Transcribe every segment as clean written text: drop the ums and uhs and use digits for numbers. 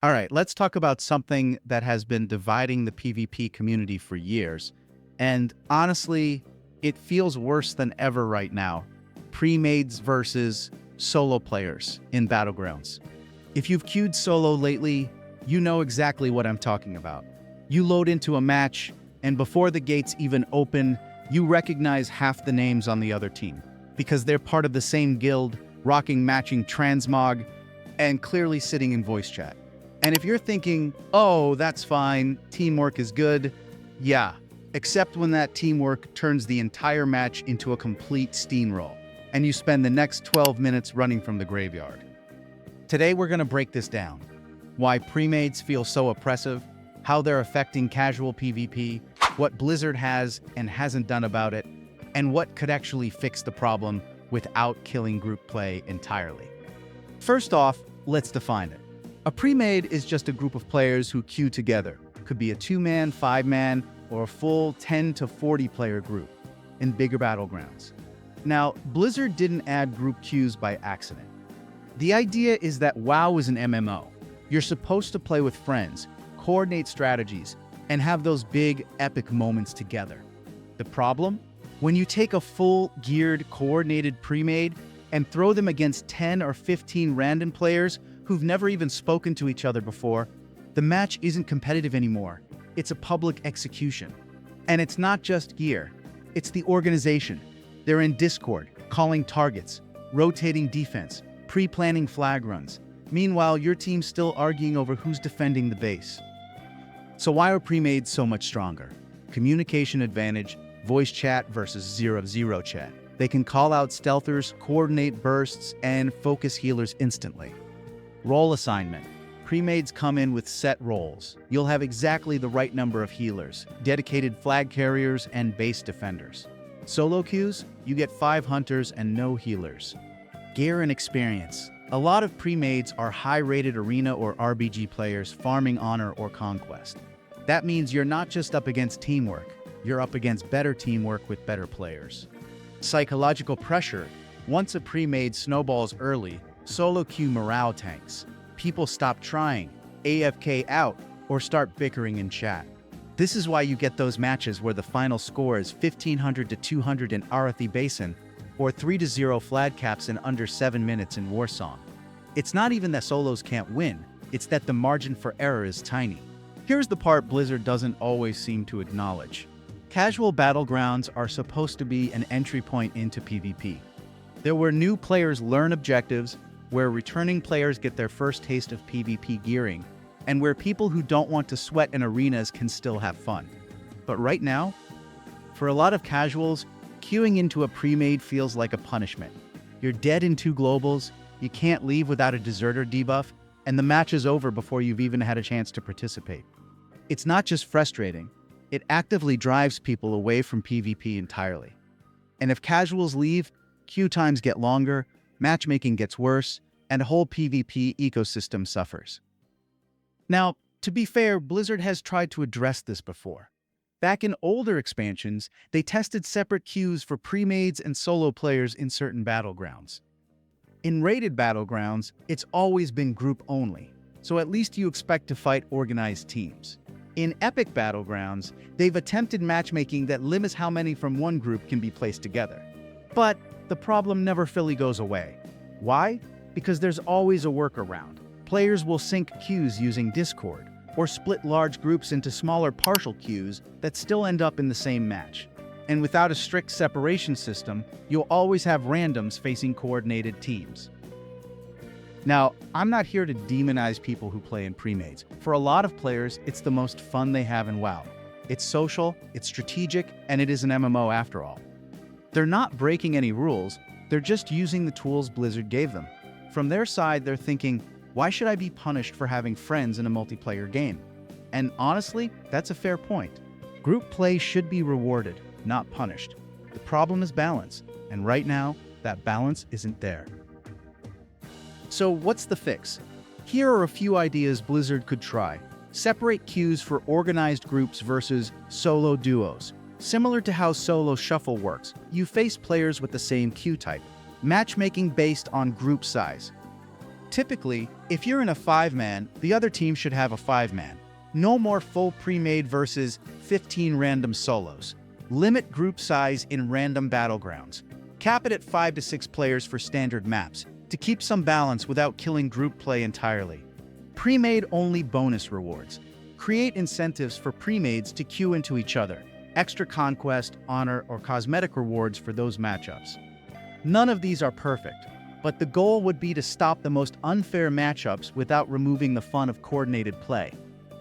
All right, let's talk about something that has been dividing the PvP community for years. And honestly, it feels worse than ever right now. Premades versus solo players in Battlegrounds. If you've queued solo lately, you know exactly what I'm talking about. You load into a match, and before the gates even open, you recognize half the names on the other team because they're part of the same guild, rocking matching transmog, and clearly sitting in voice chat. And if you're thinking, oh, that's fine, teamwork is good, yeah, except when that teamwork turns the entire match into a complete steamroll, and you spend the next 12 minutes running from the graveyard. Today we're going to break this down. Why premades feel so oppressive, how they're affecting casual PvP, what Blizzard has and hasn't done about it, and what could actually fix the problem without killing group play entirely. First off, let's define it. A premade is just a group of players who queue together. Could be a 2-man, 5-man, or a full 10 to 40 player group in bigger battlegrounds. Now, Blizzard didn't add group queues by accident. The idea is that WoW is an MMO. You're supposed to play with friends, coordinate strategies, and have those big, epic moments together. The problem? When you take a full, geared, coordinated premade and throw them against 10 or 15 random players who've never even spoken to each other before, the match isn't competitive anymore. It's a public execution. And it's not just gear. It's the organization. They're in Discord, calling targets, rotating defense, pre-planning flag runs. Meanwhile, your team's still arguing over who's defending the base. So why are premades so much stronger? Communication advantage, voice chat versus 0-0 chat. They can call out stealthers, coordinate bursts, and focus healers instantly. Role assignment. Premades come in with set roles. You'll have exactly the right number of healers, dedicated flag carriers, and base defenders. Solo queues, you get 5 hunters and no healers. Gear and experience. A lot of premades are high-rated arena or RBG players farming honor or conquest. That means you're not just up against teamwork, you're up against better teamwork with better players. Psychological pressure. Once a premade snowballs early, solo queue morale tanks. People stop trying, AFK out, or start bickering in chat. This is why you get those matches where the final score is 1500 to 200 in Arathi Basin, or 3-0 flag caps in under 7 minutes in Warsong. It's not even that solos can't win, it's that the margin for error is tiny. Here's the part Blizzard doesn't always seem to acknowledge. Casual battlegrounds are supposed to be an entry point into PvP. They're where new players learn objectives, where returning players get their first taste of PvP gearing, and where people who don't want to sweat in arenas can still have fun. But right now, for a lot of casuals, queuing into a premade feels like a punishment. You're dead in 2 globals, you can't leave without a deserter debuff, and the match is over before you've even had a chance to participate. It's not just frustrating, it actively drives people away from PvP entirely. And if casuals leave, queue times get longer, matchmaking gets worse, and the whole PvP ecosystem suffers. Now, to be fair, Blizzard has tried to address this before. Back in older expansions, they tested separate queues for premades and solo players in certain battlegrounds. In rated battlegrounds, it's always been group only, so at least you expect to fight organized teams. In epic battlegrounds, they've attempted matchmaking that limits how many from one group can be placed together. But the problem never fully goes away. Why? Because there's always a workaround. Players will sync queues using Discord, or split large groups into smaller partial queues that still end up in the same match. And without a strict separation system, you'll always have randoms facing coordinated teams. Now, I'm not here to demonize people who play in premades. For a lot of players, it's the most fun they have in WoW. It's social, it's strategic, and it is an MMO after all. They're not breaking any rules, they're just using the tools Blizzard gave them. From their side, they're thinking, why should I be punished for having friends in a multiplayer game? And honestly, that's a fair point. Group play should be rewarded, not punished. The problem is balance, and right now, that balance isn't there. So what's the fix? Here are a few ideas Blizzard could try. Separate queues for organized groups versus solo duos. Similar to how solo shuffle works, you face players with the same queue type. Matchmaking based on group size. Typically, if you're in a 5-man, the other team should have a 5-man. No more full pre-made versus 15 random solos. Limit group size in random battlegrounds. Cap it at 5 to 6 players for standard maps, to keep some balance without killing group play entirely. Pre-made only bonus rewards. Create incentives for pre-mades to queue into each other. Extra conquest, honor, or cosmetic rewards for those matchups. None of these are perfect, but the goal would be to stop the most unfair matchups without removing the fun of coordinated play.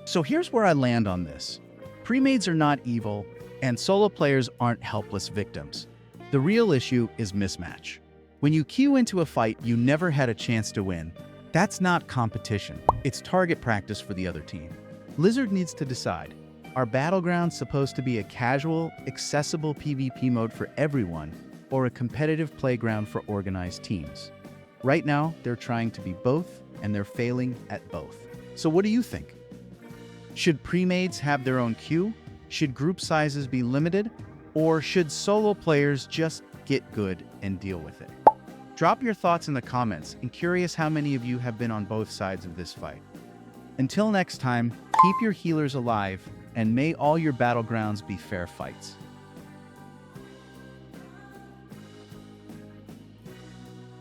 So here's where I land on this. Premades are not evil, and solo players aren't helpless victims. The real issue is mismatch. When you queue into a fight you never had a chance to win, that's not competition, it's target practice for the other team. Blizzard needs to decide, are Battlegrounds supposed to be a casual, accessible PvP mode for everyone, or a competitive playground for organized teams? Right now, they're trying to be both, and they're failing at both. So what do you think? Should premades have their own queue? Should group sizes be limited? Or should solo players just get good and deal with it? Drop your thoughts in the comments. I'm curious how many of you have been on both sides of this fight. Until next time, keep your healers alive, and may all your battlegrounds be fair fights.